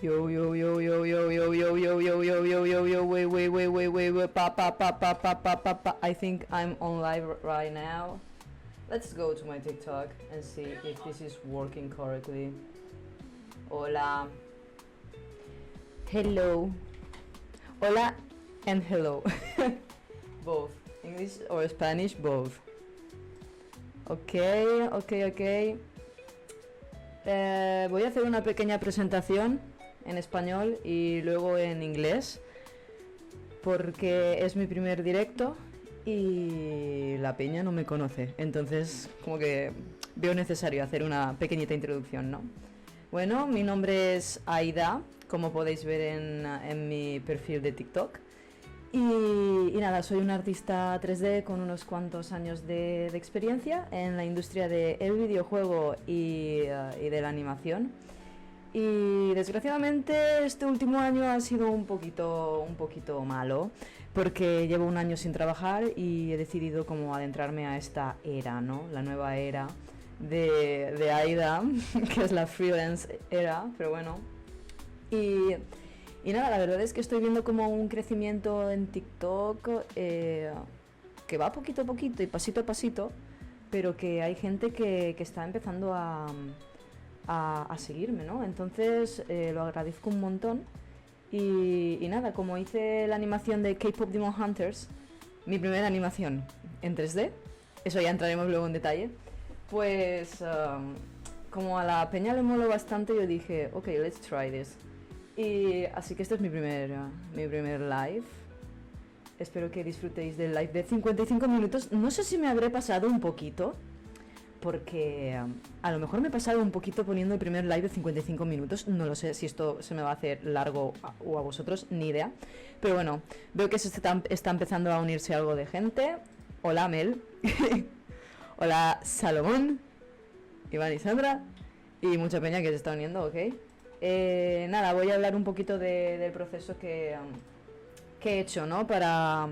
Yo yo yo yo yo yo yo yo yo yo yo yo yo wait pa. I think I'm on live right now. Let's go to my TikTok and see if this is working correctly. Hola. Hello. Hola and hello. Both. English or Spanish, both. Okay. Voy a hacer una pequeña presentación en español y luego en inglés porque es mi primer directo y la peña no me conoce, entonces como que veo necesario hacer una pequeñita introducción, ¿no? Bueno, mi nombre es Aida, como podéis ver en mi perfil de TikTok. Y nada, soy una artista 3D con unos cuantos años de experiencia en la industria del videojuego y de la animación. Y desgraciadamente este último año ha sido un poquito malo, porque llevo un año sin trabajar y he decidido como adentrarme a esta era, ¿no? La nueva era de Aida, que es la freelance era, pero bueno. Y nada, la verdad es que estoy viendo como un crecimiento en TikTok que va poquito a poquito y pasito a pasito, pero que hay gente que está empezando a seguirme, ¿no? Entonces lo agradezco un montón. Y nada, como hice la animación de KPop Demon Hunters, mi primera animación en 3D, eso ya entraremos luego en detalle, pues como a la peña le moló bastante, yo dije, ok, let's try this. Y así que este es mi primer live. Espero que disfrutéis del live de 55 minutos. No sé si me habré pasado un poquito, porque a lo mejor me he pasado un poquito poniendo el primer live de 55 minutos. No lo sé si esto se me va a hacer largo o a vosotros, ni idea. Pero bueno, veo que se está empezando a unirse algo de gente. Hola Mel. Hola Salomón. Iván y Sandra. Y mucha peña que se está uniendo, ok. Nada, voy a hablar un poquito del proceso que he hecho, ¿no? Para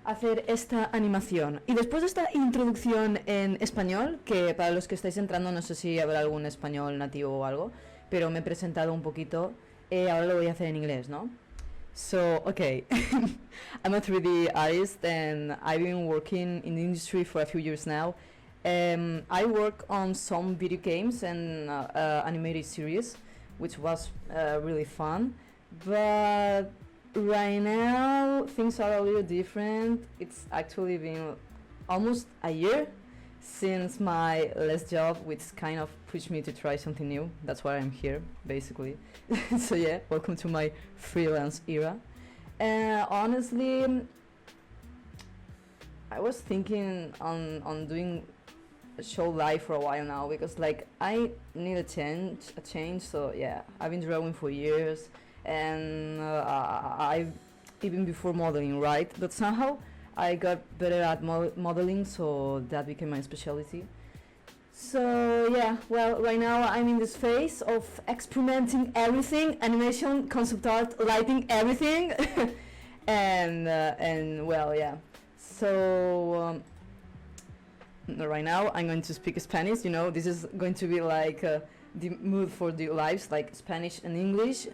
hacer esta animación. Y después de esta introducción en español, que para los que estáis entrando no sé si habrá algún español nativo o algo, pero me he presentado un poquito, ahora lo voy a hacer en inglés, ¿no? So, okay, I'm a 3D artist and I've been working in the industry for a few years now. I work on some video games and animated series, which was really fun, but right now things are a little different. It's actually been almost a year since my last job, which kind of pushed me to try something new. That's why I'm here, basically. So yeah, welcome to my freelance era. Honestly, I was thinking on doing show live for a while now, because like I need a change. So yeah, I've been drawing for years, and I even before modeling, right? But somehow I got better at modeling, so that became my specialty. So yeah, well, right now I'm in this phase of experimenting everything: animation, concept art, lighting, everything. and well, yeah. So right now I'm going to speak Spanish. You know, this is going to be like the mood for the lives, like Spanish and English.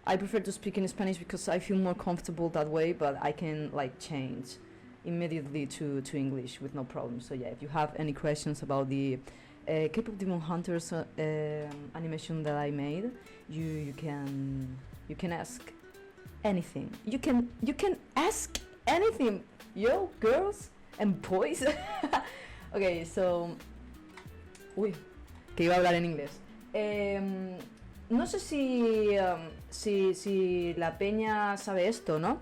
I prefer to speak in Spanish because I feel more comfortable that way, but I can like change immediately to English with no problem. So yeah, if you have any questions about the KPop Demon Hunters animation that I made, you can ask anything. You can ask anything, yo, girls and boys. Okay, so uy, que iba a hablar en inglés. No sé si la peña sabe esto, ¿no?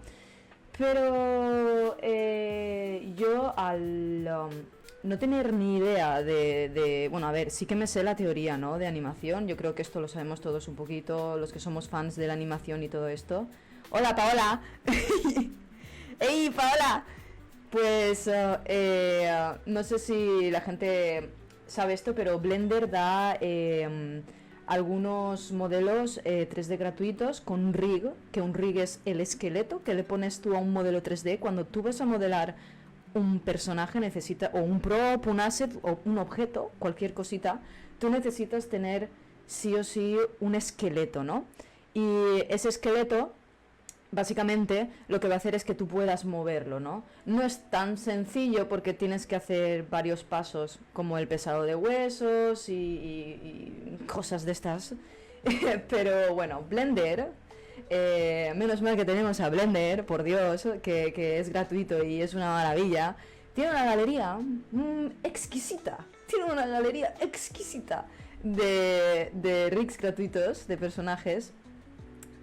Pero yo al no tener ni idea de... Bueno, a ver, sí que me sé la teoría, ¿no? De animación. Yo creo que esto lo sabemos todos un poquito, los que somos fans de la animación y todo esto. ¡Hola, Paola! ¡Ey, Paola! Pues no sé si la gente sabe esto, pero Blender da algunos modelos 3D gratuitos con un rig, que un rig es el esqueleto que le pones tú a un modelo 3D. Cuando tú vas a modelar un personaje o un prop, un asset o un objeto, cualquier cosita, tú necesitas tener sí o sí un esqueleto, ¿no? Y ese esqueleto, básicamente, lo que va a hacer es que tú puedas moverlo, ¿no? No es tan sencillo porque tienes que hacer varios pasos, como el pesado de huesos y cosas de estas. Pero bueno, Blender, menos mal que tenemos a Blender, por Dios, que es gratuito y es una maravilla. Tiene una galería exquisita. Tiene una galería exquisita de rigs gratuitos, de personajes.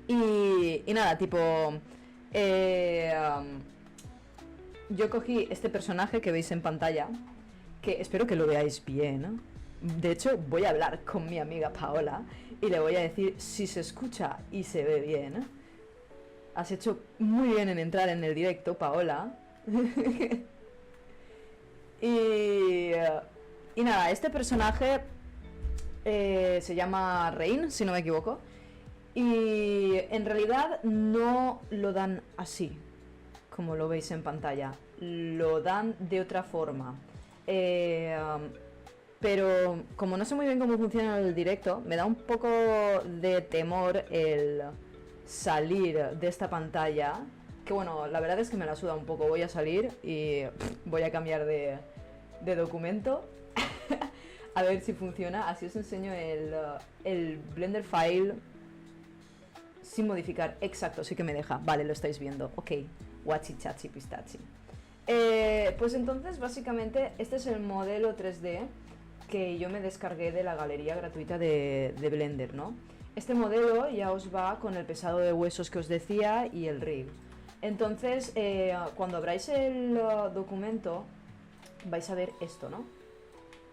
Y nada, tipo... yo cogí este personaje que veis en pantalla, que espero que lo veáis bien, ¿no? De hecho, voy a hablar con mi amiga Paola y le voy a decir si se escucha y se ve bien. Has hecho muy bien en entrar en el directo, Paola. y nada, este personaje se llama Rain, si no me equivoco. Y en realidad no lo dan así, como lo veis en pantalla. Lo dan de otra forma. Pero como no sé muy bien cómo funciona el directo, me da un poco de temor el salir de esta pantalla. Que bueno, la verdad es que me la suda un poco. Voy a salir y voy a cambiar de documento. A ver si funciona. Así os enseño el Blender file sin modificar. Exacto, sí que me deja. Vale, lo estáis viendo. Ok, guachi chachi pistachi. Pues entonces básicamente este es el modelo 3D que yo me descargué de la galería gratuita de Blender, ¿no? Este modelo ya os va con el pesado de huesos que os decía y el rig. Entonces, cuando abráis el documento, vais a ver esto, ¿no?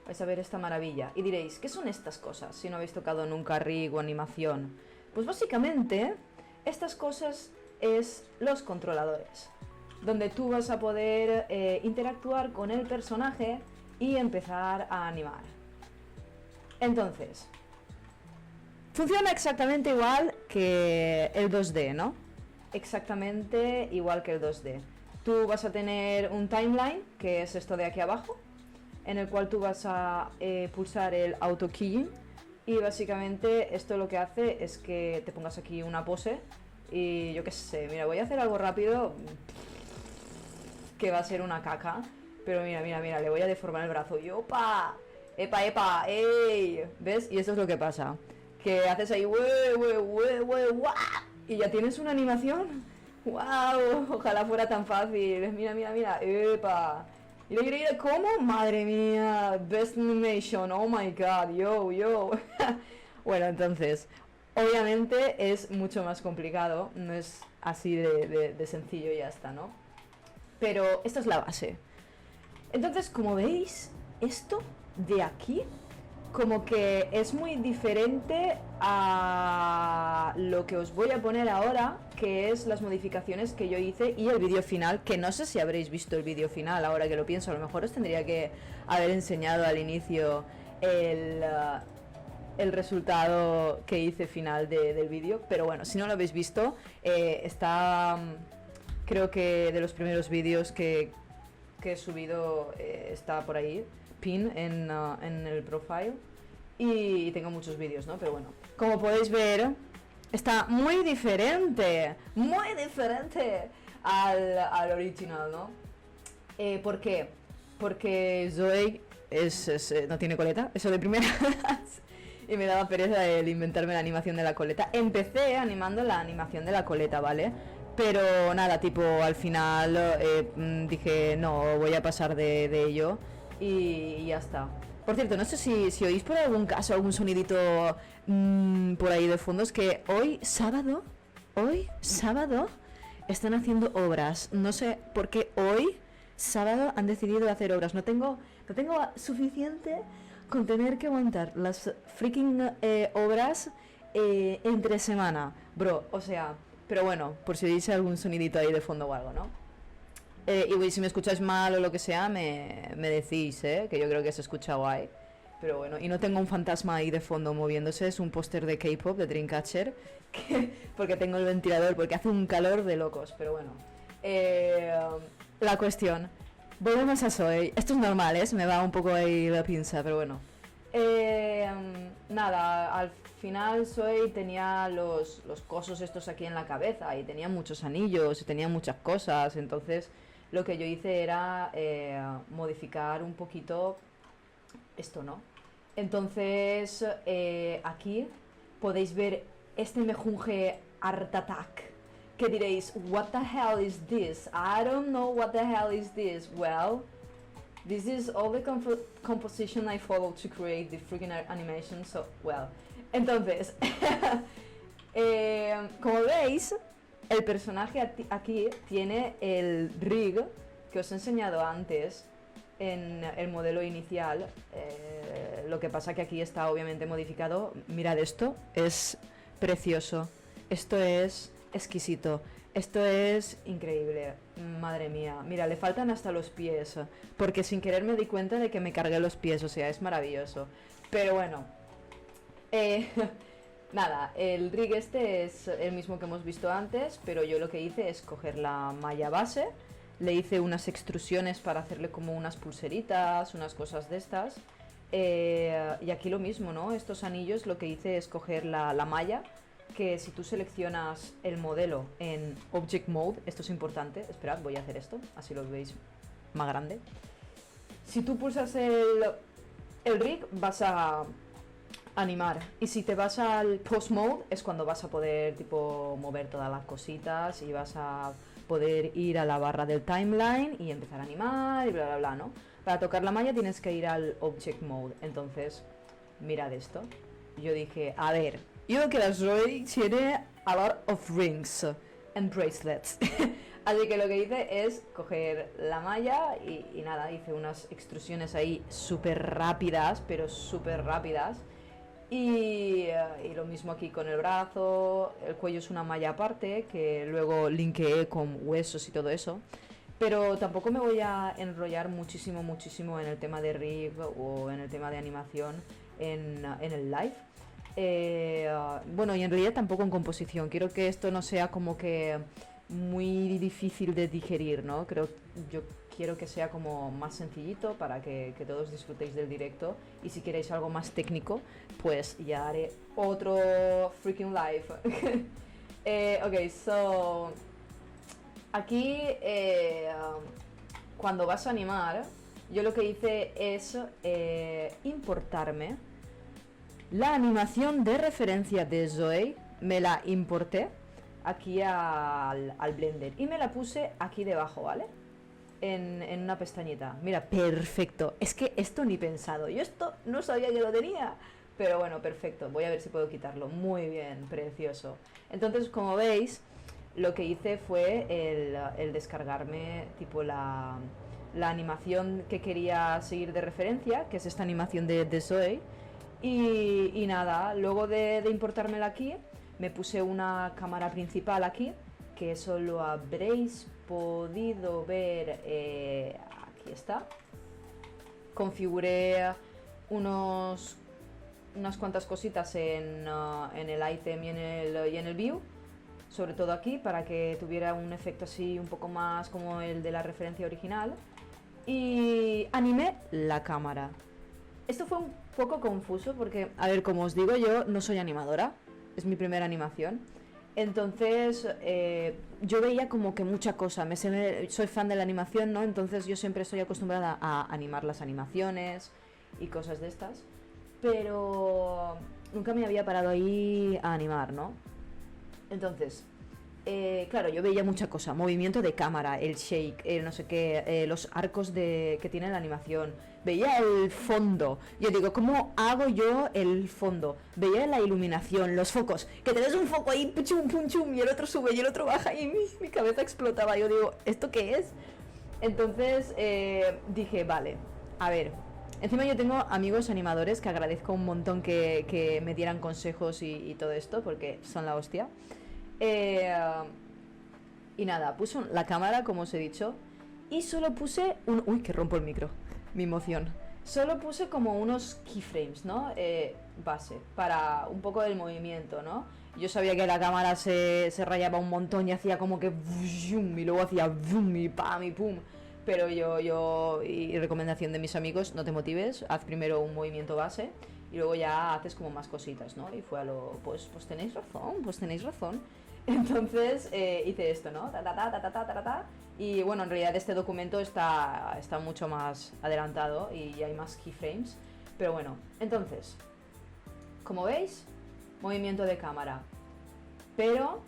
Vais a ver esta maravilla. Y diréis, ¿qué son estas cosas? Si no habéis tocado nunca rig o animación. Pues básicamente, estas cosas es los controladores, donde tú vas a poder interactuar con el personaje y empezar a animar. Entonces, funciona exactamente igual que el 2D, ¿no? Exactamente igual que el 2D. Tú vas a tener un timeline, que es esto de aquí abajo, en el cual tú vas a pulsar el auto keying. Y básicamente esto lo que hace es que te pongas aquí una pose y yo qué sé, mira, voy a hacer algo rápido que va a ser una caca, pero mira, le voy a deformar el brazo y ¡opa! ¡Epa, ey! ¿Ves? Y eso es lo que pasa, que haces ahí ¡guau! Y ya tienes una animación. ¡Wow! Ojalá fuera tan fácil. Mira, ¡epa! Y ¿cómo? Madre mía, best animation, oh my god, yo. Bueno, entonces, obviamente es mucho más complicado, no es así de sencillo y ya está, ¿no? Pero esta es la base. Entonces, como veis, esto de aquí, como que es muy diferente a lo que os voy a poner ahora, que es las modificaciones que yo hice y el vídeo final, que no sé si habréis visto el vídeo final, ahora que lo pienso, a lo mejor os tendría que haber enseñado al inicio el resultado que hice final del vídeo, pero bueno, si no lo habéis visto, está, creo que de los primeros vídeos que he subido, está por ahí, pin en el profile, y tengo muchos vídeos, ¿no? Pero bueno, como podéis ver, está muy diferente al original, ¿no? ¿Por qué? Porque Zoey no tiene coleta, eso de primeras, y me daba pereza el inventarme la animación de la coleta. Empecé animando la animación de la coleta, ¿vale? Pero nada, tipo, al final dije, no, voy a pasar de ello y ya está. Por cierto, no sé si oís por algún caso algún sonidito por ahí de fondo. Es que hoy sábado, están haciendo obras. No sé por qué hoy, sábado, han decidido hacer obras. No tengo suficiente con tener que aguantar las freaking obras entre semana. Bro, o sea, pero bueno, por si oís algún sonidito ahí de fondo o algo, ¿no? Y si me escucháis mal o lo que sea, me decís, que yo creo que se escucha guay. Pero bueno, y no tengo un fantasma ahí de fondo moviéndose, es un póster de K-pop, de Dreamcatcher, porque tengo el ventilador, porque hace un calor de locos, pero bueno. La cuestión, volvemos a Zoey. Esto es normal, me va un poco ahí la pinza, pero bueno. Nada, al final Zoey tenía los cosos estos aquí en la cabeza y tenía muchos anillos y tenía muchas cosas, entonces lo que yo hice era modificar un poquito esto, ¿no? Entonces aquí podéis ver este mejunje Art Attack, que diréis, what the hell is this? I don't know what the hell is this. Well, this is all the composition I followed to create the freaking animation, so, well. Entonces, como veis, el personaje aquí tiene el rig que os he enseñado antes en el modelo inicial. Lo que pasa que aquí está obviamente modificado. Mirad esto, es precioso. Esto es exquisito. Esto es increíble, madre mía. Mira, le faltan hasta los pies, porque sin querer me di cuenta de que me cargué los pies, o sea, es maravilloso. Pero bueno, nada, el rig este es el mismo que hemos visto antes, pero yo lo que hice es coger la malla base, le hice unas extrusiones para hacerle como unas pulseritas, unas cosas de estas. Y aquí lo mismo, ¿no? Estos anillos lo que hice es coger la malla, que si tú seleccionas el modelo en Object Mode, esto es importante, esperad, voy a hacer esto, así lo veis más grande. Si tú pulsas el rig, vas a animar, y si te vas al Post Mode, es cuando vas a poder tipo mover todas las cositas y vas a poder ir a la barra del timeline y empezar a animar y bla bla bla, ¿no? Para tocar la malla tienes que ir al Object Mode, entonces mirad esto. Yo dije, a ver, yo creo que la Zoey tiene a lot of rings and bracelets. Así que lo que hice es coger la malla y nada, hice unas extrusiones ahí súper rápidas, pero súper rápidas. Y lo mismo aquí con el brazo, el cuello es una malla aparte que luego linkeé con huesos y todo eso. Pero tampoco me voy a enrollar muchísimo en el tema de rig o en el tema de animación en el live. Bueno, y en realidad tampoco en composición. Quiero que esto no sea como que muy difícil de digerir, ¿no? Yo quiero que sea como más sencillito para que todos disfrutéis del directo. Y si queréis algo más técnico, pues ya haré otro freaking live. Ok, so... Aquí, cuando vas a animar, yo lo que hice es importarme la animación de referencia de Zoey, me la importé aquí al Blender y me la puse aquí debajo, ¿vale? En una pestañita. Mira, perfecto. Es que esto ni pensado. Yo esto no sabía que lo tenía. Pero bueno, perfecto. Voy a ver si puedo quitarlo. Muy bien, precioso. Entonces, como veis, lo que hice fue el descargarme tipo la animación que quería seguir de referencia, que es esta animación de Zoey. Y nada, luego de importármela aquí, me puse una cámara principal aquí, que eso lo habréis podido ver, aquí está. Configuré unas cuantas cositas en el item y en el view, sobre todo aquí, para que tuviera un efecto así un poco más como el de la referencia original. Y animé la cámara. Esto fue un poco confuso porque, a ver, como os digo, yo no soy animadora, es mi primera animación. Entonces, yo veía como que mucha cosa, soy fan de la animación, ¿no? Entonces yo siempre estoy acostumbrada a animar las animaciones y cosas de estas, pero nunca me había parado ahí a animar, ¿no? Entonces, claro, yo veía mucha cosa, movimiento de cámara, el shake, no sé qué, los arcos que tiene la animación, veía el fondo, yo digo, ¿cómo hago yo el fondo? Veía la iluminación, los focos, que tenés un foco ahí, puchum, pum, chum, y el otro sube y el otro baja y mi cabeza explotaba, yo digo, ¿esto qué es? Entonces dije, vale, a ver, encima yo tengo amigos animadores que agradezco un montón que me dieran consejos y todo esto, porque son la hostia. Y nada, puse la cámara, como os he dicho, y solo puse uy, que rompo el micro, mi emoción. Solo puse como unos keyframes, ¿no? Base, para un poco del movimiento, ¿no? Yo sabía que la cámara se rayaba un montón y hacía como que y luego hacía y pam y pum. y recomendación de mis amigos, no te motives, haz primero un movimiento base y luego ya haces como más cositas, ¿no? Y fue a lo, pues tenéis razón, pues tenéis razón. Entonces hice esto, ¿no? Ta, ta, ta, ta, ta, ta, ta, ta. Y bueno, en realidad este documento está mucho más adelantado y hay más keyframes. Pero bueno, entonces, como veis, movimiento de cámara. Pero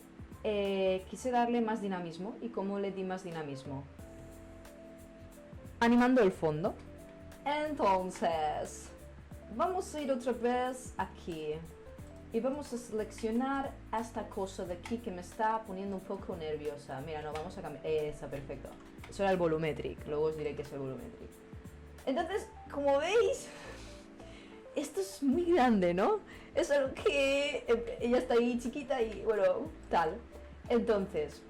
quise darle más dinamismo. ¿Y cómo le di más dinamismo? Animando el fondo. Entonces, vamos a ir otra vez aquí. Y vamos a seleccionar esta cosa de aquí que me está poniendo un poco nerviosa. Mira, no, vamos a cambiar. Está perfecto. Eso era el volumetric. Luego os diré que es el volumetric. Entonces, como veis, esto es muy grande, ¿no? Es algo que ella está ahí chiquita y bueno, tal. Entonces,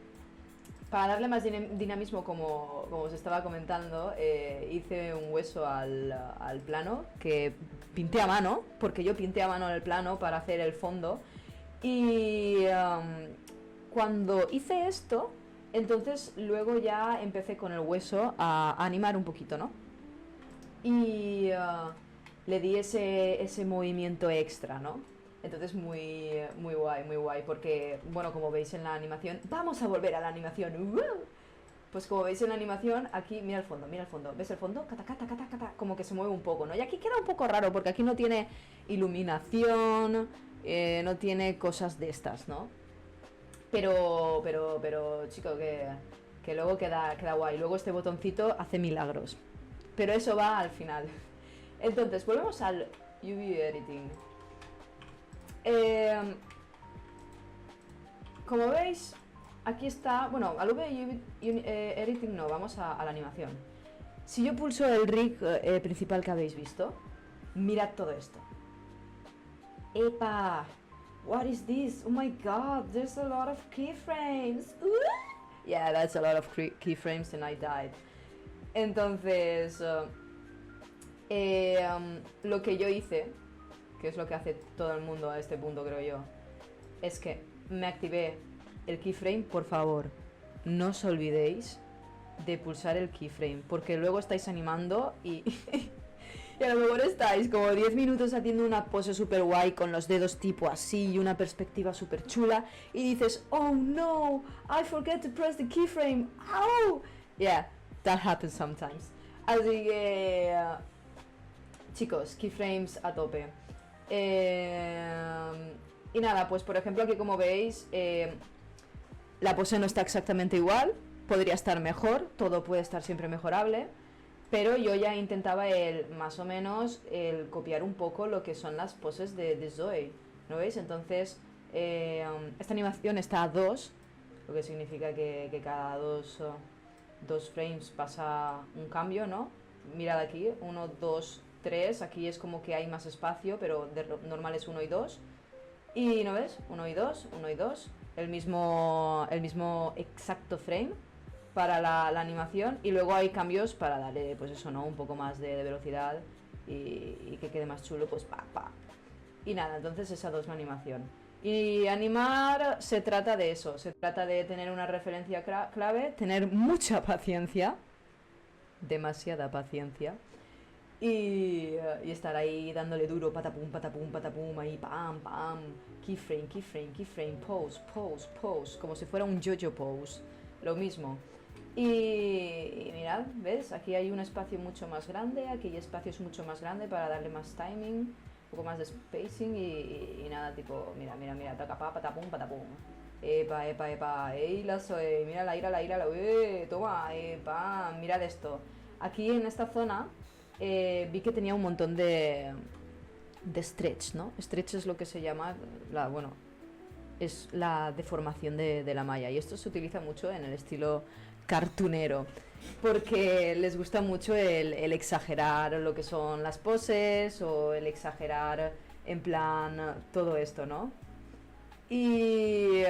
para darle más dinamismo, como os estaba comentando, hice un hueso al plano que pinté a mano, porque yo pinté a mano el plano para hacer el fondo. Y cuando hice esto, entonces luego ya empecé con el hueso a animar un poquito, ¿no? Y le di ese movimiento extra, ¿no? Entonces muy guay, porque, bueno, como veis en la animación, vamos a volver a la animación, pues como veis en la animación, aquí, mira el fondo, ¿ves el fondo? Cata, cata, cata, cata, como que se mueve un poco, ¿no? Y aquí queda un poco raro, porque aquí no tiene iluminación, no tiene cosas de estas, ¿no? Pero, chico, que luego queda guay, luego este botoncito hace milagros, pero eso va al final. Entonces, volvemos al UV Editing. Como veis, aquí está, bueno, al UV Editing no, vamos a la animación. Si yo pulso el rig principal que habéis visto, mirad todo esto. ¡Epa! What is this? Oh my god, there's a lot of keyframes. Yeah, that's a lot of keyframes and I died. Entonces, lo que yo hice, que es lo que hace todo el mundo a este punto, creo yo, es que me activé el keyframe. Por favor, no os olvidéis de pulsar el keyframe, porque luego estáis animando y, y a lo mejor estáis como 10 minutos haciendo una pose super guay con los dedos tipo así y una perspectiva super chula y dices, oh no, I forget to press the keyframe, ow. Yeah, that happens sometimes. Así que, chicos, keyframes a tope. Y nada, pues por ejemplo aquí como veis, la pose no está exactamente igual, podría estar mejor, todo puede estar siempre mejorable, pero yo ya intentaba más o menos copiar un poco lo que son las poses de Zoey, ¿no veis? Entonces esta animación está a 2, lo que significa que cada dos frames pasa un cambio, ¿no? Mirad aquí, 1, 2, 3, aquí es como que hay más espacio, pero normal es 1 y 2. Y ¿no ves? 1 y 2, 1 y 2, el mismo exacto frame para la animación, y luego hay cambios para darle, pues eso, ¿no? Un poco más de velocidad y que quede más chulo, pues pa. Y nada, entonces esa es la animación. Y animar se trata de eso, se trata de tener una referencia clave, tener mucha paciencia, demasiada paciencia, y estar ahí dándole duro, patapum, patapum, patapum, ahí pam, pam, keyframe, keyframe, keyframe, pose, pose, pose, como si fuera un yo-yo pose, lo mismo. Y mirad, ¿ves? Aquí hay un espacio mucho más grande, aquí hay espacios mucho más grande para darle más timing, un poco más de spacing y nada, tipo, mira, tacapá, patapum, patapum. Epa, ey, la Zoey, mira la ira, toma, epa, mirad esto. Aquí en esta zona vi que tenía un montón de stretch, ¿no? Stretch es lo que se llama, es la deformación de la malla, y esto se utiliza mucho en el estilo cartunero, porque les gusta mucho el exagerar lo que son las poses o el exagerar en plan todo esto, ¿no? Y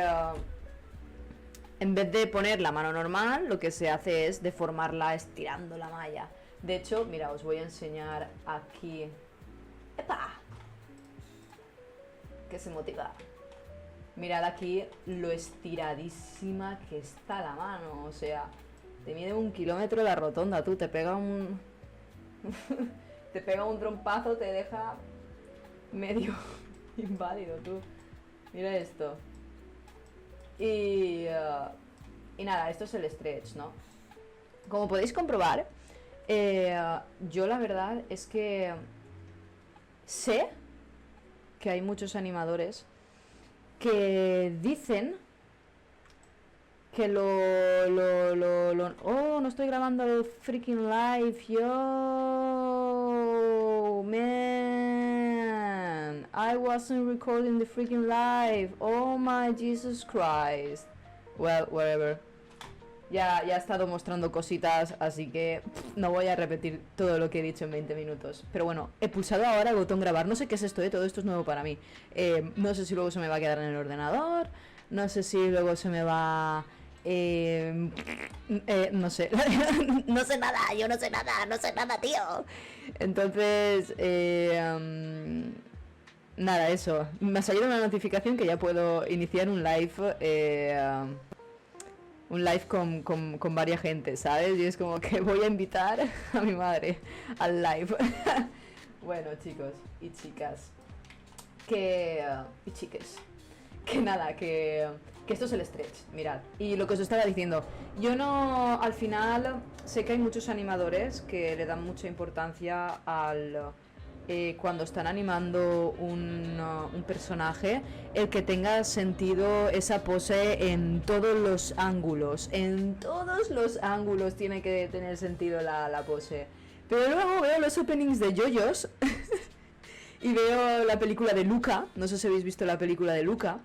en vez de poner la mano normal, lo que se hace es deformarla estirando la malla. De hecho, mira, os voy a enseñar aquí. ¡Epa! Que se motiva. Mirad aquí lo estiradísima que está la mano, o sea, Te mide 1 kilómetro la rotonda, tú, te pega un... te pega un trompazo, te deja medio inválido, tú. Mira esto. Y nada, esto es el stretch, ¿no? Como podéis comprobar, yo la verdad es que sé que hay muchos animadores que dicen que oh, no estoy grabando el freaking live, yo, man, I wasn't recording the freaking live, oh my Jesus Christ. Well, whatever. Ya he estado mostrando cositas, así que no voy a repetir todo lo que he dicho en 20 minutos. Pero bueno, he pulsado ahora el botón grabar. No sé qué es esto, todo esto es nuevo para mí. No sé si luego se me va a quedar en el ordenador. No sé si luego se me va... no sé. No sé nada, yo no sé nada, tío. Entonces, nada, eso. Me ha salido una notificación que ya puedo iniciar un live... un live con varias gente, ¿sabes? Y es como que voy a invitar a mi madre al live. Bueno, chicos y chicas, y chiques, que nada, que esto es el stretch, mirad. Y lo que os estaba diciendo, yo no, al final, sé que hay muchos animadores que le dan mucha importancia al... cuando están animando un personaje, el que tenga sentido esa pose en todos los ángulos. En todos los ángulos tiene que tener sentido la pose. Pero luego veo los openings de JoJo's y veo la película de Luca. No sé si habéis visto la película de Luca.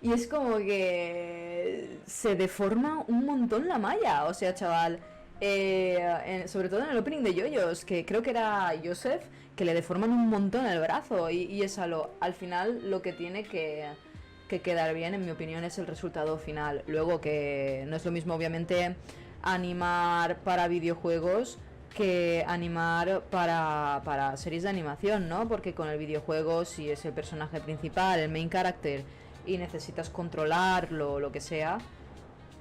Y es como que se deforma un montón la malla. O sea, chaval... sobre todo en el opening de JoJo's, que creo que era Joseph, que le deforman un montón el brazo y es al final lo que tiene que quedar bien, en mi opinión, es el resultado final. Luego, que no es lo mismo obviamente animar para videojuegos que animar para series de animación, ¿no? Porque con el videojuego, si es el personaje principal, el main character, y necesitas controlarlo, lo que sea,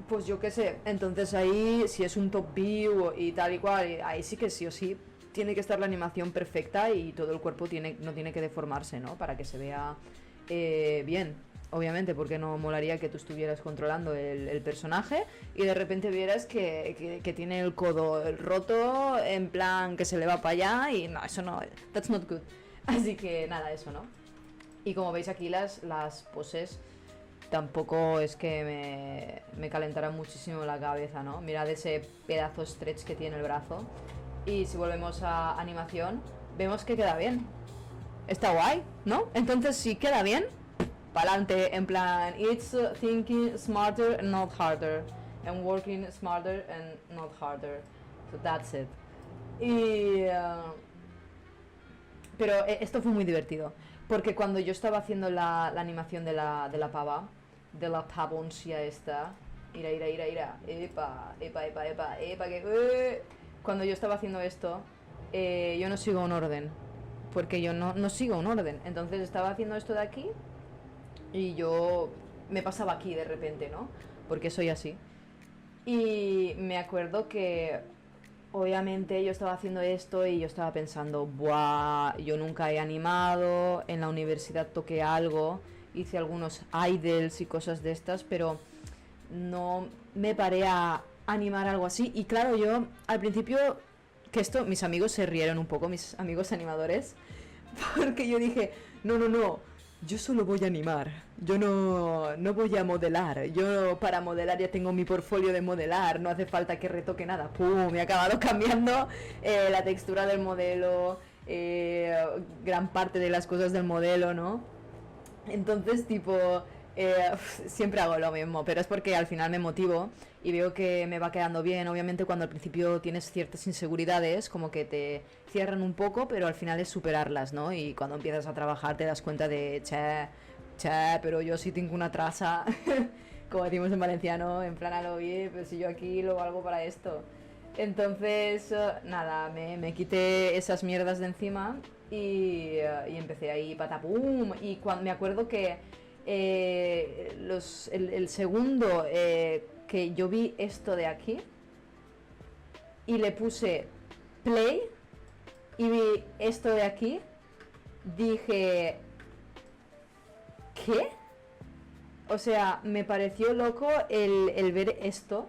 pues yo qué sé, entonces ahí si es un top view y tal y cual, ahí sí que sí o sí tiene que estar la animación perfecta y todo el cuerpo no tiene que deformarse, ¿no? Para que se vea bien, obviamente, porque no molaría que tú estuvieras controlando el personaje y de repente vieras que tiene el codo roto, en plan que se le va para allá y no, eso no, that's not good. Así que nada, eso, ¿no? Y como veis aquí las poses... Tampoco es que me calentara muchísimo la cabeza, ¿no? Mirad ese pedazo stretch que tiene el brazo. Y si volvemos a animación, vemos que queda bien. Está guay, ¿no? Entonces, si queda bien, pa'lante, en plan, it's thinking smarter and not harder. And working smarter and not harder. So that's it. Pero esto fue muy divertido. Porque cuando yo estaba haciendo la animación de la pava, de la pavoncia esta, ira, epa, que... Cuando yo estaba haciendo esto, yo no sigo un orden, porque yo no sigo un orden. Entonces estaba haciendo esto de aquí y yo me pasaba aquí de repente, ¿no? Porque soy así. Y me acuerdo que... Obviamente yo estaba haciendo esto y yo estaba pensando, buah, yo nunca he animado, en la universidad toqué algo, hice algunos idols y cosas de estas, pero no me paré a animar algo así. Y claro, yo al principio, que esto, mis amigos se rieron un poco, mis amigos animadores, porque yo dije, no, yo solo voy a animar, yo no voy a modelar, yo para modelar ya tengo mi portfolio de modelar, no hace falta que retoque nada. ¡Pum! Me he acabado cambiando la textura del modelo, gran parte de las cosas del modelo, ¿no? Entonces, tipo, siempre hago lo mismo, pero es porque al final me motivo y veo que me va quedando bien. Obviamente cuando al principio tienes ciertas inseguridades, como que te cierran un poco, pero al final es superarlas, ¿no? Y cuando empiezas a trabajar te das cuenta de, pero yo sí tengo una traza, como decimos en valenciano, en plan a lo bien, pero si yo aquí lo valgo para esto. Entonces, nada, me quité esas mierdas de encima y empecé ahí patapum. Y cuando me acuerdo que el segundo que yo vi esto de aquí, y le puse play y vi esto de aquí, dije, ¿qué? O sea, me pareció loco el ver esto.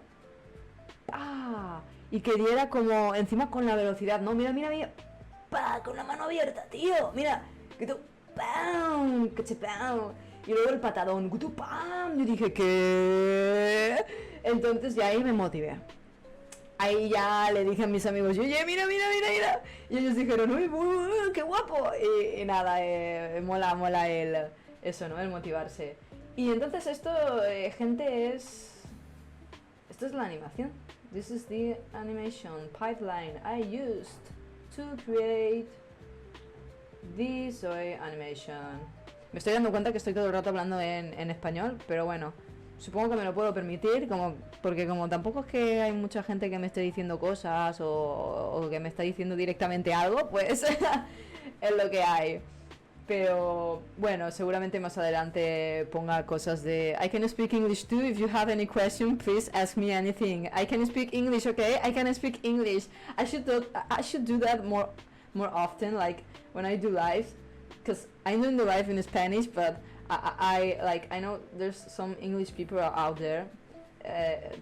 ¡Ah! Y que diera como encima con la velocidad, ¿no? Mira, mira, mira. ¡Pah! Con la mano abierta, tío. Mira. Que tú. ¡Pam! ¡Que pam! Y luego el patadón. ¡Que tú! ¡Pam! Yo dije, ¿qué? Entonces ya ahí me motivé. Ahí ya le dije a mis amigos, oye, mira, mira, mira, mira. Y ellos dijeron, uy, qué guapo. Y nada, mola eso, ¿no? El motivarse. Y entonces esto, gente, esto es la animación. This is the animation pipeline I used to create this Zoey animation. Me estoy dando cuenta que estoy todo el rato hablando en español, pero bueno, supongo que me lo puedo permitir, porque como tampoco es que hay mucha gente que me esté diciendo cosas o que me está diciendo directamente algo, pues es lo que hay. Pero bueno, seguramente más adelante ponga cosas de I can speak English too. If you have any question, please ask me anything. I can speak English, okay? I can speak English. I should do that more often, like when I do lives, because I'm doing the live in Spanish, but I know there's some English people out there.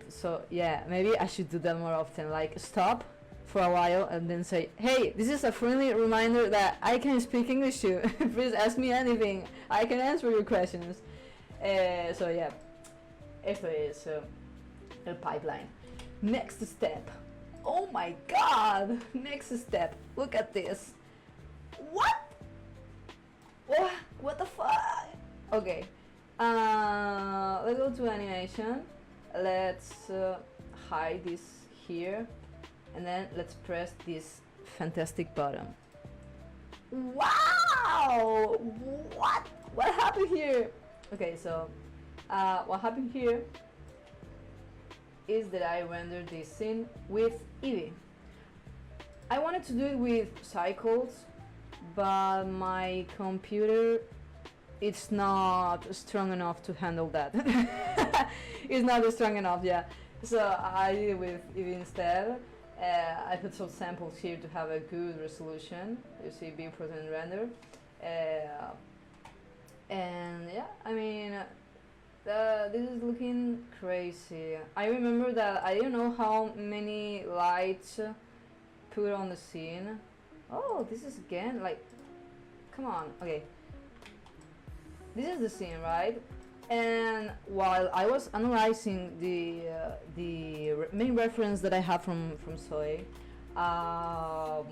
So yeah, maybe I should do that more often. Like stop for a while and then say, hey, this is a friendly reminder that I can speak English too. Please ask me anything. I can answer your questions. So yeah, esto es el pipeline. Next step. Oh my god! Next step. Look at this. What? What the fuck? Okay. Let's go to animation. Let's hide this here. And then let's press this fantastic button. Wow! What happened here? Okay, so what happened here is that I rendered this scene with Eevee. I wanted to do it with cycles, but my computer it's not strong enough to handle that. It's not strong enough, yeah. So I did it with Eevee instead. I put some samples here to have a good resolution. You see viewport and render. And yeah, I mean, this is looking crazy. I remember that I didn't know how many lights put on the scene. Oh, this is again, like, come on, okay. This is the scene, right? And while I was analyzing the main reference that I have from Zoey, I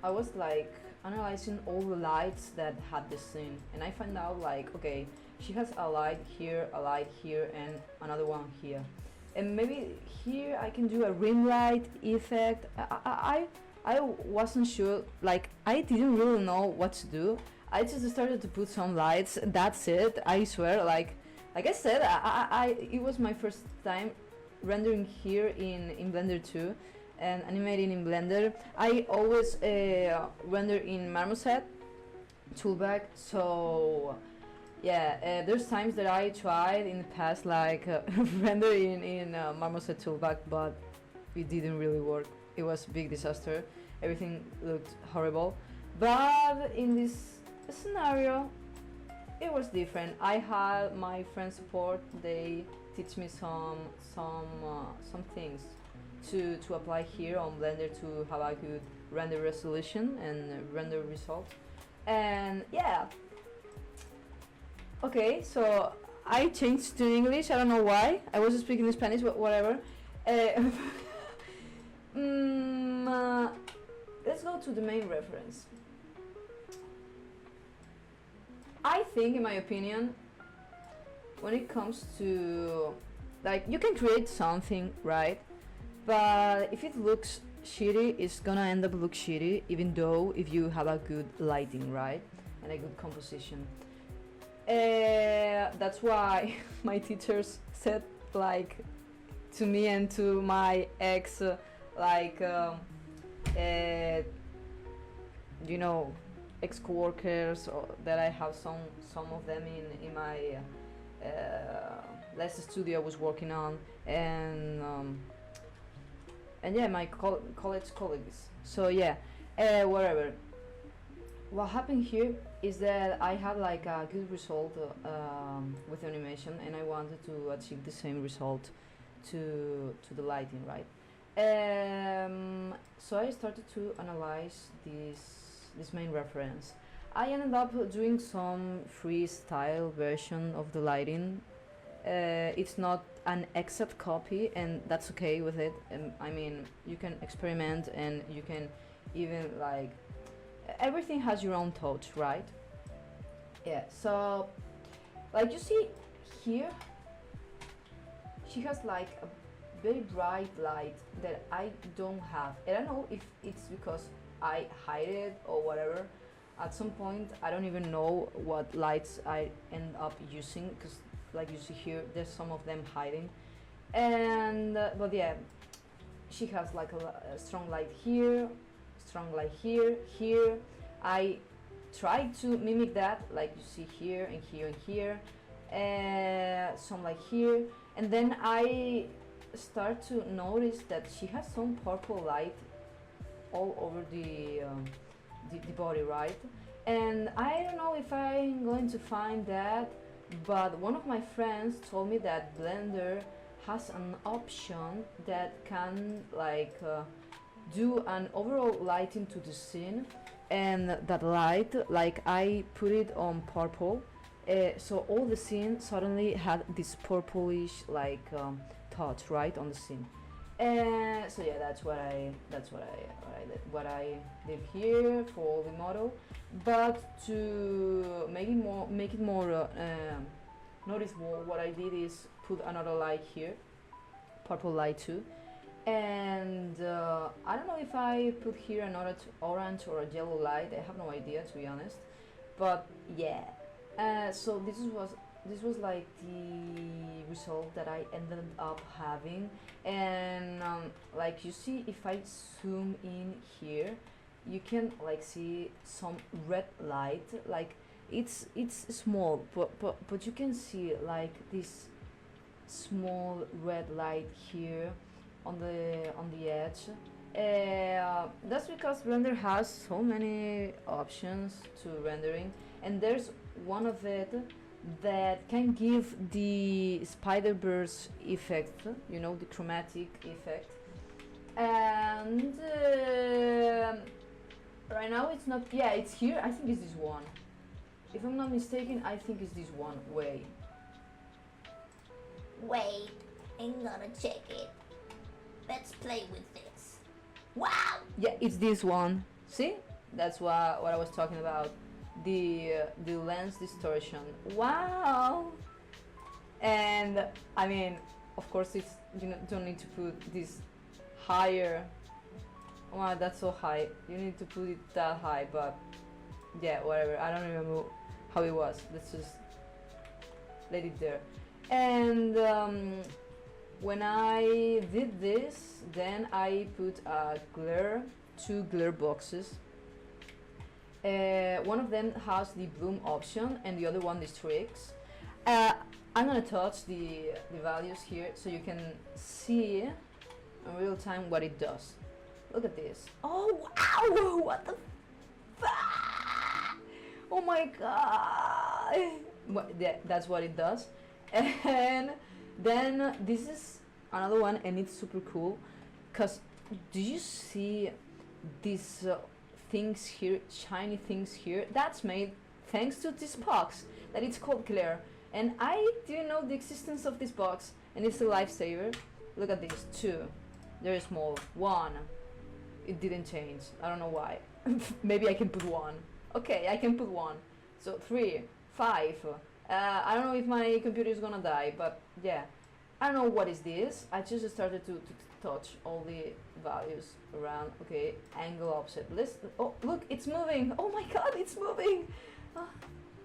was like analyzing all the lights that had this scene, and I found out like, okay, she has a light here, and another one here, and maybe here I can do a rim light effect. I wasn't sure, like I didn't really know what to do. I just started to put some lights. That's it. I swear. Like I said, it was my first time rendering here in Blender 2 and animating in Blender. I always render in Marmoset toolbag. So yeah, there's times that I tried in the past, like render in Marmoset toolbag, but it didn't really work. It was a big disaster. Everything looked horrible. But in this scenario, it was different. I had my friend support. They teach me some things to apply here on Blender to have a good render resolution and render result. And yeah, okay, so I changed to English. I don't know why. I was speaking Spanish, but whatever. Let's go to the main reference. I think, in my opinion, when it comes to, like, you can create something, right? But if it looks shitty, it's gonna end up look shitty, even though if you have a good lighting, right? And a good composition. That's why my teachers said, like, to me and to my ex, like, you know, ex-coworkers that I have some of them in my last studio I was working on, and and yeah, my college colleagues. So yeah, whatever. What happened here is that I had like a good result with animation, and I wanted to achieve the same result to the lighting, right? So I started to analyze this main reference. I ended up doing some freestyle version of the lighting. It's not an exact copy, and that's okay with it. I mean, you can experiment, and you can even like everything has your own touch, right? Yeah. So, like you see here, she has like a very bright light that I don't have. I don't know if it's because I hide it or whatever. At some point, I don't even know what lights I end up using, because like you see here, there's some of them hiding. And but yeah, she has like a strong light here, strong light here, here. I try to mimic that, like you see here and here and here, some light here, and then I start to notice that she has some purple light all over the body, right? And I don't know if I'm going to find that, but one of my friends told me that Blender has an option that can like do an overall lighting to the scene, and that light, like I put it on purple, so all the scene suddenly had this purplish like touch right on the scene. So yeah, what I did here for the model. But to make it more noticeable, what I did is put another light here, purple light too. And I don't know if I put here another orange or a yellow light. I have no idea, to be honest. But yeah, so this was like the result that I ended up having. And like you see, if I zoom in here, you can like see some red light. Like it's small, but you can see like this small red light here on the edge. That's because Blender has so many options to rendering, and there's one of it that can give the Spider-Verse effect, you know, the chromatic effect. And right now it's not, yeah, it's here. I think it's this one. If I'm not mistaken, I think it's this one. Wait, I'm gonna check it. Let's play with this. Wow! yeah, it's this one. See? That's what I was talking about. The lens distortion. Wow! And I mean, of course, it's, you don't need to put this higher. Wow, that's so high. You need to put it that high, but yeah, whatever. I don't remember how it was. Let's just let it there. And when I did this, then I put two glare boxes. One of them has the bloom option, and the other one the streaks. I'm gonna touch the values here so you can see in real time what it does. Look at this. Oh wow! What the oh my god! That's what it does. And then this is another one, and it's super cool, cause do you see these things here, shiny things here? That's made thanks to this box that it's called Glare, and I didn't know the existence of this box, and it's a lifesaver. Look at these two. They're small. One, it didn't change. I don't know why. Maybe I can put one. Okay, I can put one. So 3, 5. I don't know if my computer is gonna die, but yeah. I don't know what is this. I just started to touch all the values around. Okay, angle offset. Oh, look, it's moving. Oh my god, it's moving.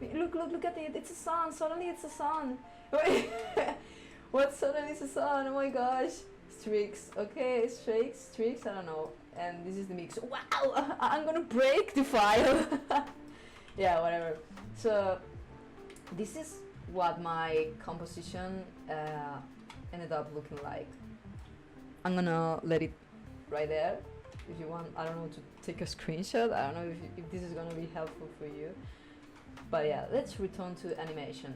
Look at it. It's a sun. Suddenly it's a sun. What suddenly is a sun? Oh my gosh. Streaks. Okay, streaks. I don't know. And this is the mix. Wow, I'm gonna break the file. Yeah, whatever. So this is what my composition ended up looking like. I'm gonna let it right there. If you want, I don't know, to take a screenshot. I don't know if this is gonna be helpful for you. But yeah, let's return to animation.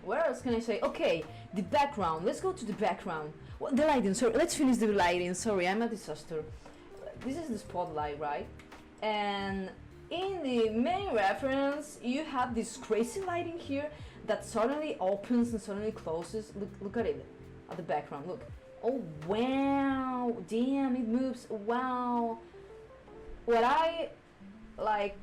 What else can I say? Okay, the background. Let's go to the background. Well, the lighting. Sorry, let's finish the lighting. Sorry, I'm a disaster. This is the spotlight, right? And in the main reference, you have this crazy lighting here that suddenly opens and suddenly closes. Look at it, at the background. Look. Oh wow! Damn, it moves. Wow. What I like.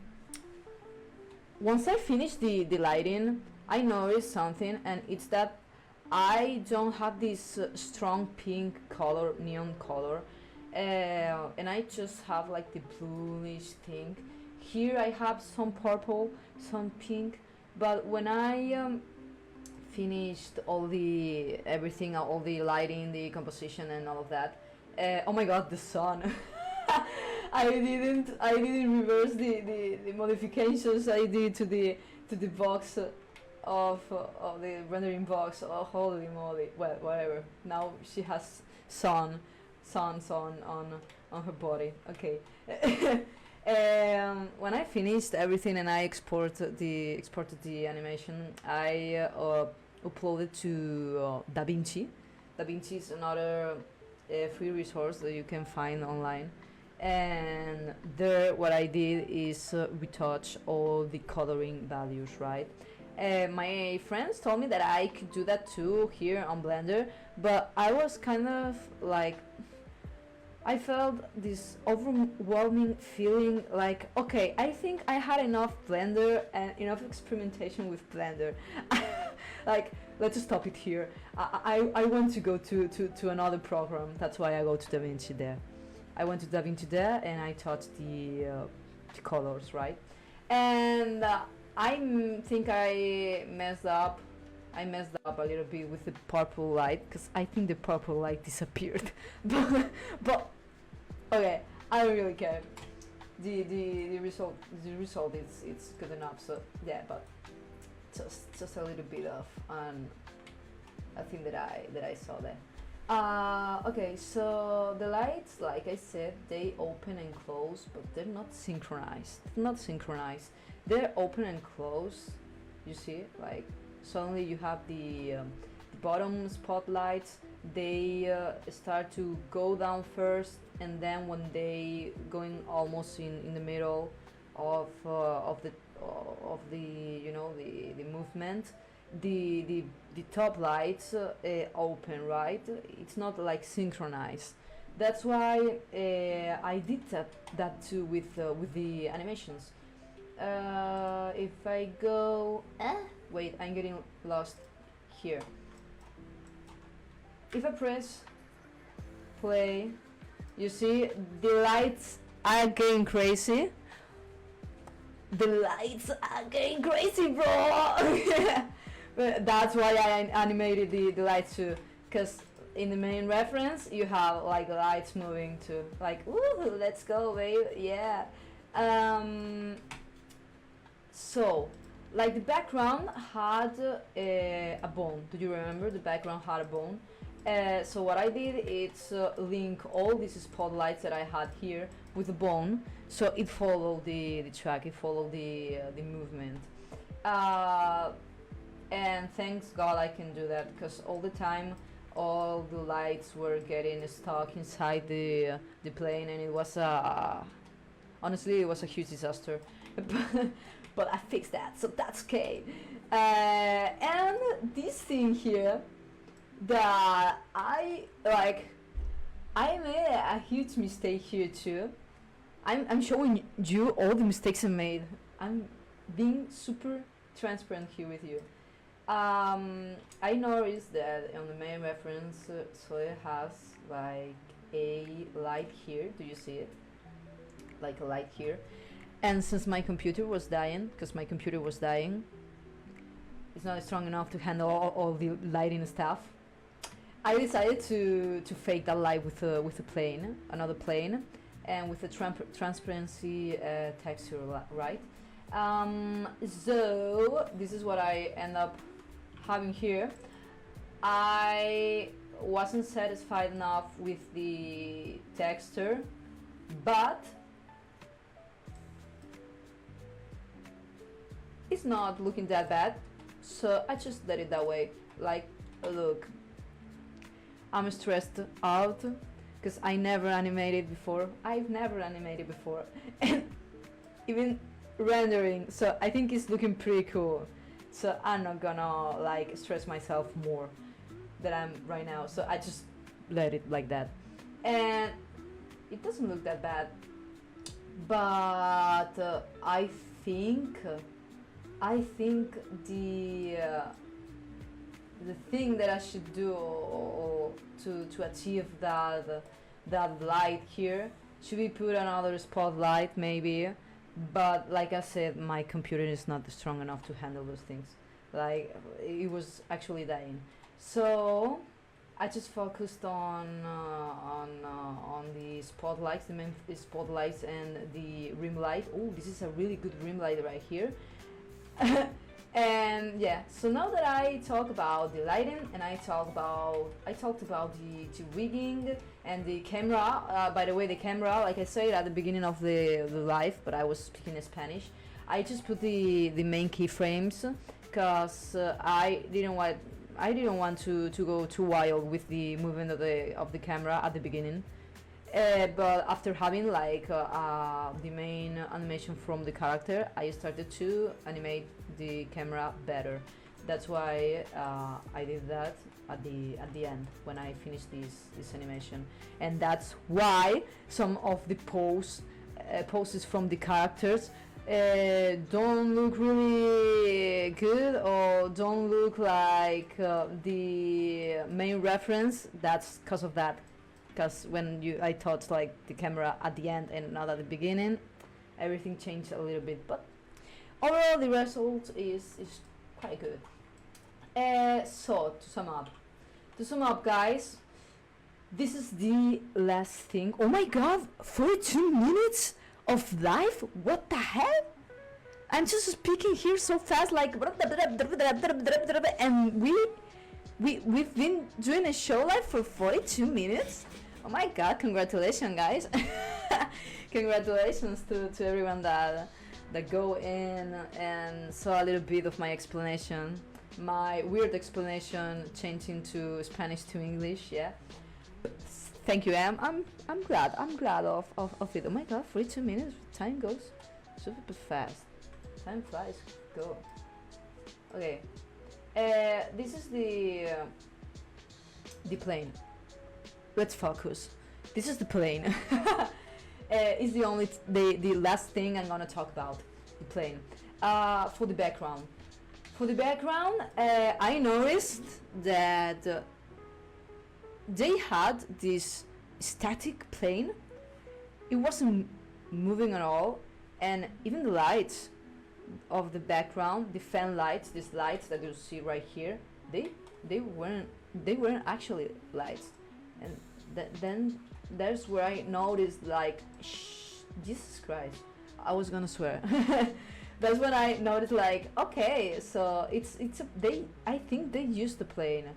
Once I finish the lighting, I noticed something, and it's that I don't have this strong pink color, neon color, and I just have like the bluish thing. Here I have some purple, some pink, but when I finished all the everything, all the lighting, the composition, and all of that, oh my god, the sun! I didn't reverse the modifications I did to the box of the rendering box. Oh, holy moly! Well, whatever. Now she has sun on her body. Okay. When I finished everything and I exported the animation, I uploaded to DaVinci. DaVinci is another free resource that you can find online. And there what I did is retouch all the coloring values, right? My friends told me that I could do that too here on Blender, but I was kind of like, I felt this overwhelming feeling like, okay, I think I had enough Blender and enough experimentation with Blender. Like, let's stop it here. I want to go to another program. That's why I go to DaVinci there. I went to DaVinci there and I touched the colors, right? And I think I messed up a little bit with the purple light, because I think the purple light disappeared. but okay, I don't really care. The result it's good enough. So yeah, but just a little bit of a thing that I saw there. Okay, so the lights, like I said, they open and close, but they're not synchronized. They're open and close. You see, like suddenly you have the bottom spotlights. They start to go down first, and then when they going almost in the middle of the you know the movement, the top lights open, right? It's not like synchronized. That's why I did that too with the animations. If I go, wait, I'm getting lost here. If I press play, you see the lights are getting crazy. The lights are getting crazy, bro. That's why I animated the lights too, because in the main reference you have like lights moving too, like woo, let's go, babe, yeah. So like the background had a bone. Do you remember the background had a bone? So what I did is link all these spotlights that I had here with the bone, so it followed the track, it followed the movement. And thanks God I can do that, because all the time all the lights were getting stuck inside the plane, and it was honestly it was a huge disaster. But I fixed that, so that's okay. And this thing here that I made a huge mistake here too. I'm showing you all the mistakes I made. I'm being super transparent here with you. I noticed that on the main reference, so it has like a light here. Do you see it? Like a light here. And since my computer was dying, because my computer was dying, it's not strong enough to handle all the lighting stuff. I decided to fake that light with a plane, another plane, and with a transparency texture, right? So this is what I end up having here. I wasn't satisfied enough with the texture, but it's not looking that bad, so I just let it that way. Like, look, I'm stressed out because I never animated before. I've never animated before, and even rendering, so I think it's looking pretty cool. So I'm not gonna like stress myself more than I'm right now, so I just let it like that, and it doesn't look that bad. But I think the thing that I should do to achieve that light here should be put another spotlight maybe, but like I said, my computer is not strong enough to handle those things. Like, it was actually dying, so I just focused on the spotlights, the main spotlights, and the rim light. Oh, this is a really good rim light right here. And yeah, so now that I talk about the lighting and I talked about the rigging and the camera. By the way, the camera, like I said at the beginning of the live, but I was speaking in Spanish. I just put the main keyframes because I didn't want to go too wild with the movement of the camera at the beginning. But after having like the main animation from the character, I started to animate the camera better. That's why I did that at the end when I finished this animation, and that's why some of the poses from the characters don't look really good or don't look like the main reference. That's because of that. Because when I touched like the camera at the end and not at the beginning, everything changed a little bit. But overall, the result is quite good. So to sum up, guys, this is the last thing. Oh my God, 42 minutes of live? What the hell? I'm just speaking here so fast, like, and we've been doing a show live for 42 minutes. Oh my God, congratulations, guys. Congratulations to everyone that go in and saw a little bit of my explanation, my weird explanation changing to Spanish to English. Yeah, thank you. I'm glad of it. Oh my God, 42 minutes. Time goes super fast. Time flies. Go. Okay. This is the plane. Let's focus. This is the plane. It's the last thing I'm gonna talk about. The plane. For the background. I noticed that they had this static plane. It wasn't moving at all, and even the lights of the background, the fan lights, these lights that you see right here, they weren't actually lights. And then there's where I noticed, like, Jesus Christ, I was gonna swear. That's when I noticed, like, okay, so I think they used the plane,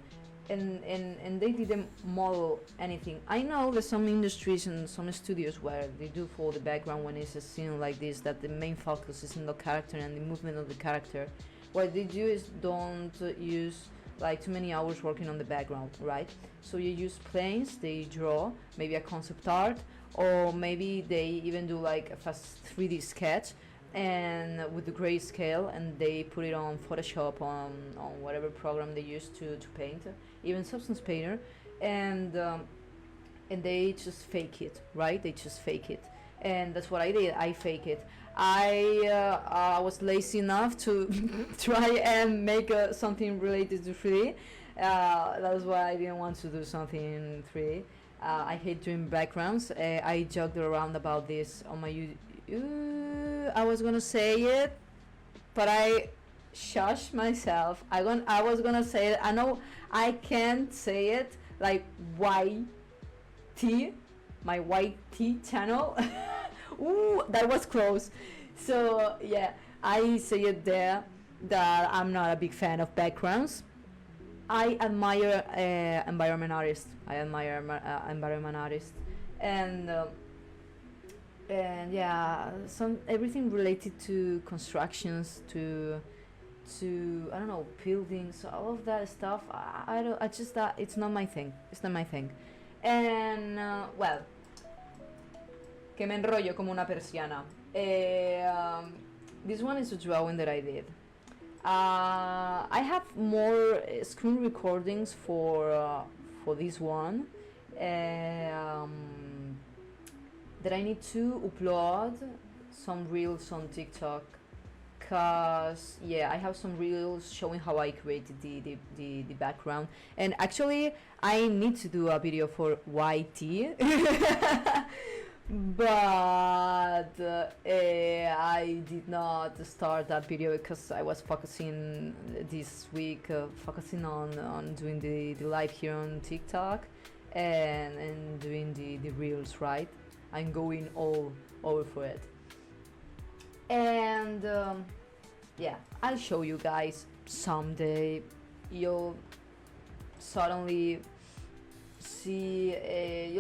and they didn't model anything. I know there's some industries and some studios where they do for the background when it's a scene like this, that the main focus is in the character and the movement of the character. What they do is don't use like too many hours working on the background, right? So you use planes, they draw maybe a concept art, or maybe they even do like a fast 3D sketch and with the grayscale, and they put it on Photoshop, on whatever program they use to paint, even Substance Painter, and they just fake it, right? They just fake it, and that's what I did. I fake it. I was lazy enough to try and make something related to 3D. That's why I didn't want to do something in 3D. I hate doing backgrounds. I joked around about this on my YouTube. I was gonna say it, but I shushed myself. I was gonna say it. I know I can't say it. Like YT, my YT channel. Ooh, that was close. So yeah, I say it there that I'm not a big fan of backgrounds. I admire environment artists. I admire environment artists, and yeah, some everything related to constructions, to I don't know, buildings, all of that stuff. I don't. I just that it's not my thing. It's not my thing, and well, que me enrollo como una persiana. This one is a drawing that I did. I have more screen recordings for this one that I need to upload some reels on TikTok, cause yeah, I have some reels showing how I created the background, and actually I need to do a video for YT. But I did not start that video because I was focusing this week, focusing on doing the live here on TikTok and doing the reels, right? I'm going all over for it. And yeah, I'll show you guys someday. You'll suddenly see a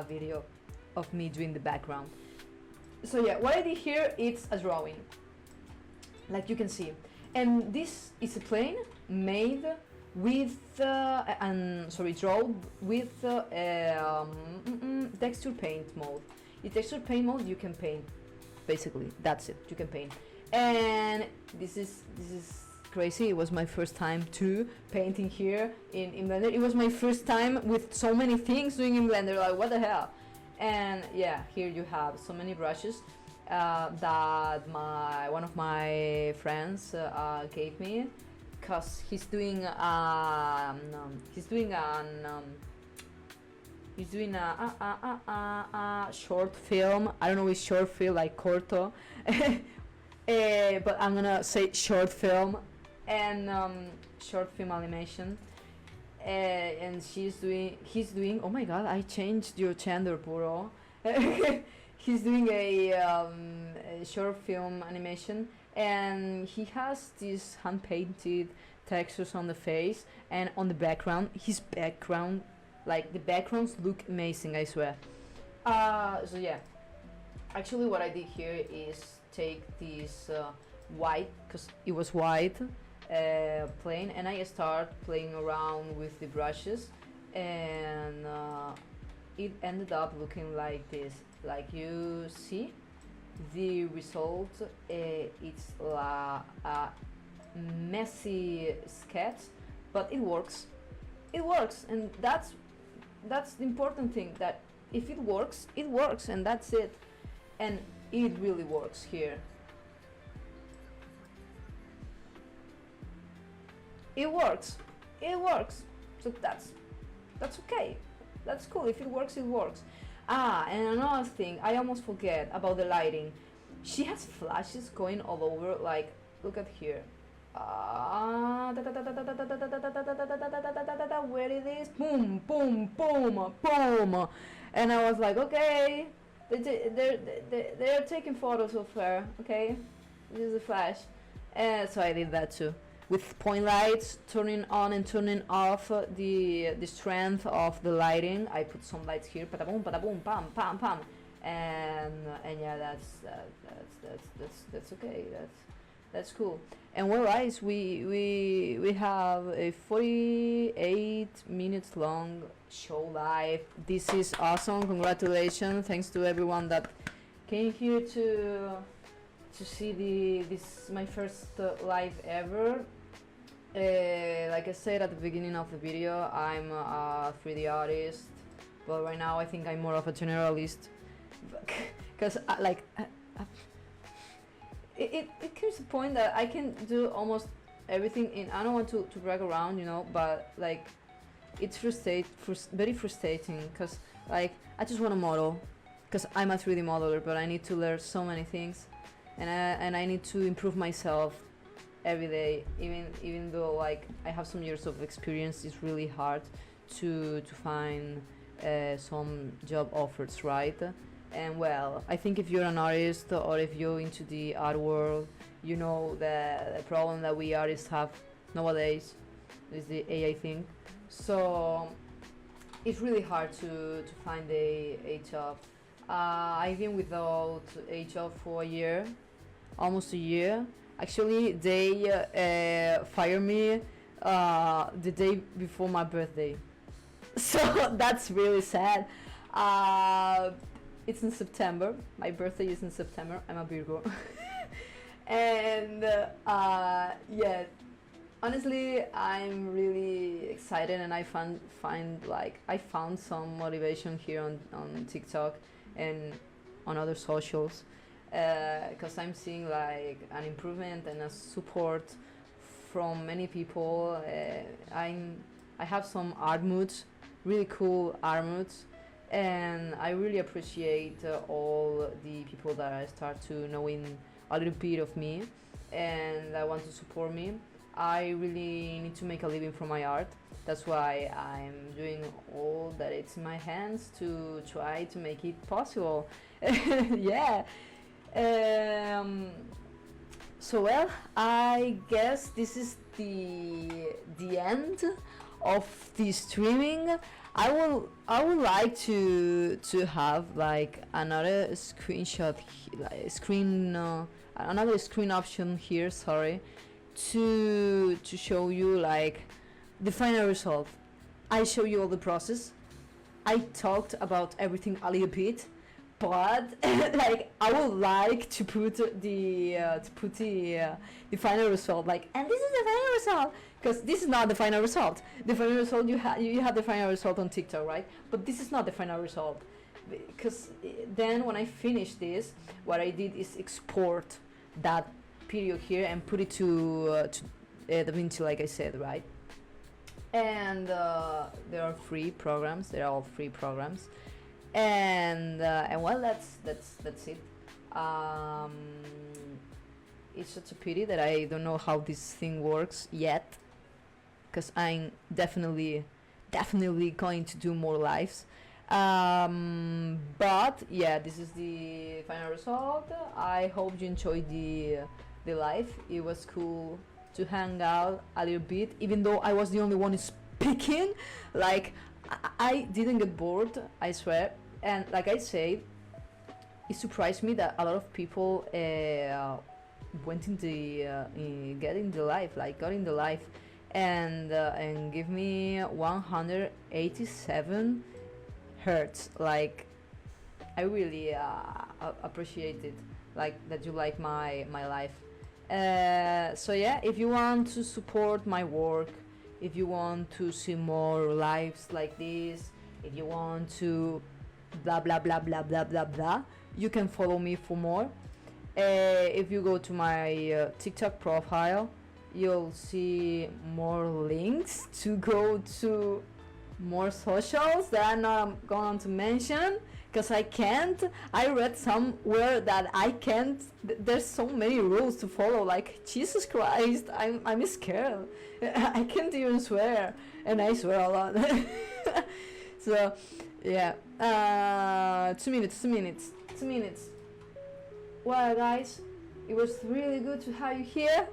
video of me doing the background. So yeah, what I did here is a drawing, like you can see, and this is a plane made with drawn with texture paint mode. In texture paint mode you can paint, basically that's it, you can paint. And this is crazy. It was my first time too painting here in Blender. It was my first time with so many things doing in Blender, like what the hell. And yeah, here you have so many brushes that one of my friends gave me, cause he's doing a short film. I don't know if short film like corto, but I'm gonna say short film, and short film animation. And he's doing, oh my god, I changed your gender, bro. He's doing a short film animation, and he has these hand painted textures on the face and on the background. His background, like the backgrounds look amazing, I swear. So yeah, actually what I did here is take this white, because it was white, plane, and I start playing around with the brushes, and it ended up looking like this. Like you see, the result, it's a messy sketch, but it works. It works, and that's the important thing, that if it works, and that's it. And it really works here. It works. So that's okay. That's cool. If it works, it works. And another thing, I almost forget about the lighting. She has flashes going all over, like, look at here. Where it is? Boom, boom, boom, boom. And I was like, okay, they're taking photos of her, okay? This is a flash. And so I did that too. With point lights, turning on and turning off the strength of the lighting. I put some lights here, pam, pam, pam, and yeah, that's okay. That's cool. And well, guys, we have a 48 minutes long show live. This is awesome. Congratulations! Thanks to everyone that came here to see this my first live ever. Like I said at the beginning of the video, I'm a 3D artist, but right now I think I'm more of a generalist, because it comes to the point that I can do almost everything. I don't want to brag around, you know, but like it's very frustrating, because like I just want to model, because I'm a 3D modeler, but I need to learn so many things, and I need to improve myself every day. Even though like I have some years of experience, it's really hard to find some job offers, right? And well, I think if you're an artist, or if you're into the art world, you know the problem that we artists have nowadays. is the AI thing. So it's really hard to find a job. I've been without a job for a year, almost a year. Actually, they fired me the day before my birthday. So that's really sad. It's in September. My birthday is in September. I'm a Virgo. And yeah, honestly, I'm really excited, and I found some motivation here on TikTok and on other socials, because I'm seeing like an improvement and a support from many people. I have some art moods, really cool art moods, and I really appreciate all the people that I start to knowing a little bit of me, and I want to support me. I really need to make a living from my art. That's why I'm doing all that it's in my hands to try to make it possible. Yeah. So well, I guess this is the end of the streaming. I would like to have like another screenshot, another screen option here. Sorry, to show you like the final result. I show you all the process. I talked about everything a little bit, but like I would like to put the final result, like, and this is the final result, because this is not the final result. The final result, you have the final result on TikTok, right? But this is not the final result, because then when I finish this, what I did is export that period here and put it to DaVinci, like I said, right? And there are free programs. They're all free programs, and well, that's it. It's such a pity that I don't know how this thing works yet, because I'm definitely going to do more lives. But yeah, this is the final result. I hope you enjoyed the live. It was cool to hang out a little bit, even though I was the only one speaking. Like, I didn't get bored, I swear. And like I said, it surprised me that a lot of people went in got in the live, and give me 187 hertz. Like, I really appreciate it, like that you like my life. So yeah, if you want to support my work, if you want to see more lives like this, if you want to blah blah blah blah blah blah blah, you can follow me for more. If you go to my TikTok profile, you'll see more links to go to more socials that I'm not going to mention, because I can't. I read somewhere that I can't. There's so many rules to follow. Like, Jesus Christ, I'm scared. I can't even swear, and I swear a lot. So yeah, 2 minutes. Well, guys, it was really good to have you here.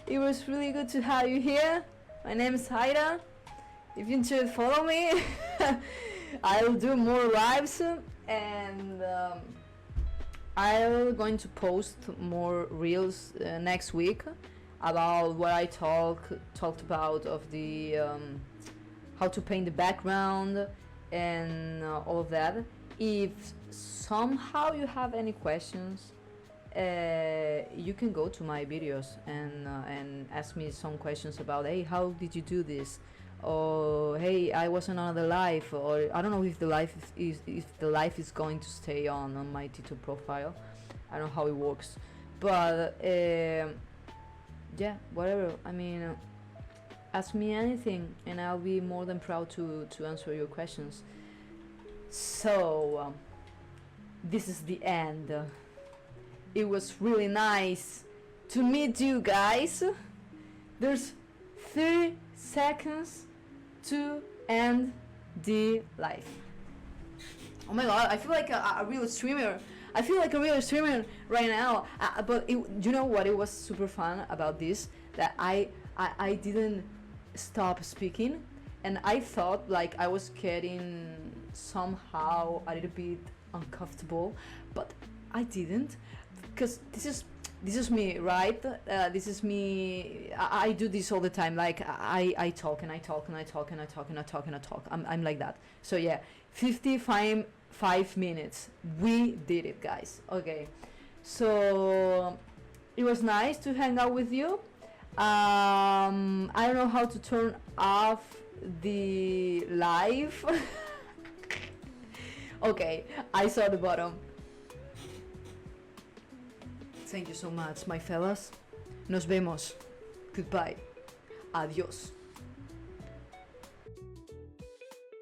It was really good to have you here. My name is Aida. If you enjoyed, follow me. I'll do more lives, and I'm going to post more reels next week about what I talked about of the how to paint the background and all of that. If somehow you have any questions, you can go to my videos and ask me some questions about, hey, how did you do this? Or hey, I was on another live, or I don't know if the live is going to stay on my TikTok profile. I don't know how it works, but yeah, whatever. I mean, ask me anything, and I'll be more than proud to answer your questions. So this is the end. It was really nice to meet you guys. There's 3 seconds to end the live. Oh my god, I feel like a real streamer. I feel like a real streamer right now. But you know what? It was super fun about this, that I didn't stop speaking, and I thought like I was getting somehow a little bit uncomfortable, but I didn't, because this is me, right? This is me. I do this all the time. Like I talk and I talk and I talk and I talk and I talk and I talk. I'm like that. So yeah, 55 minutes. We did it, guys. Okay, so it was nice to hang out with you. I don't know how to turn off the live. Okay, I saw the bottom. Thank you so much, my fellas. Nos vemos. Goodbye. Adiós.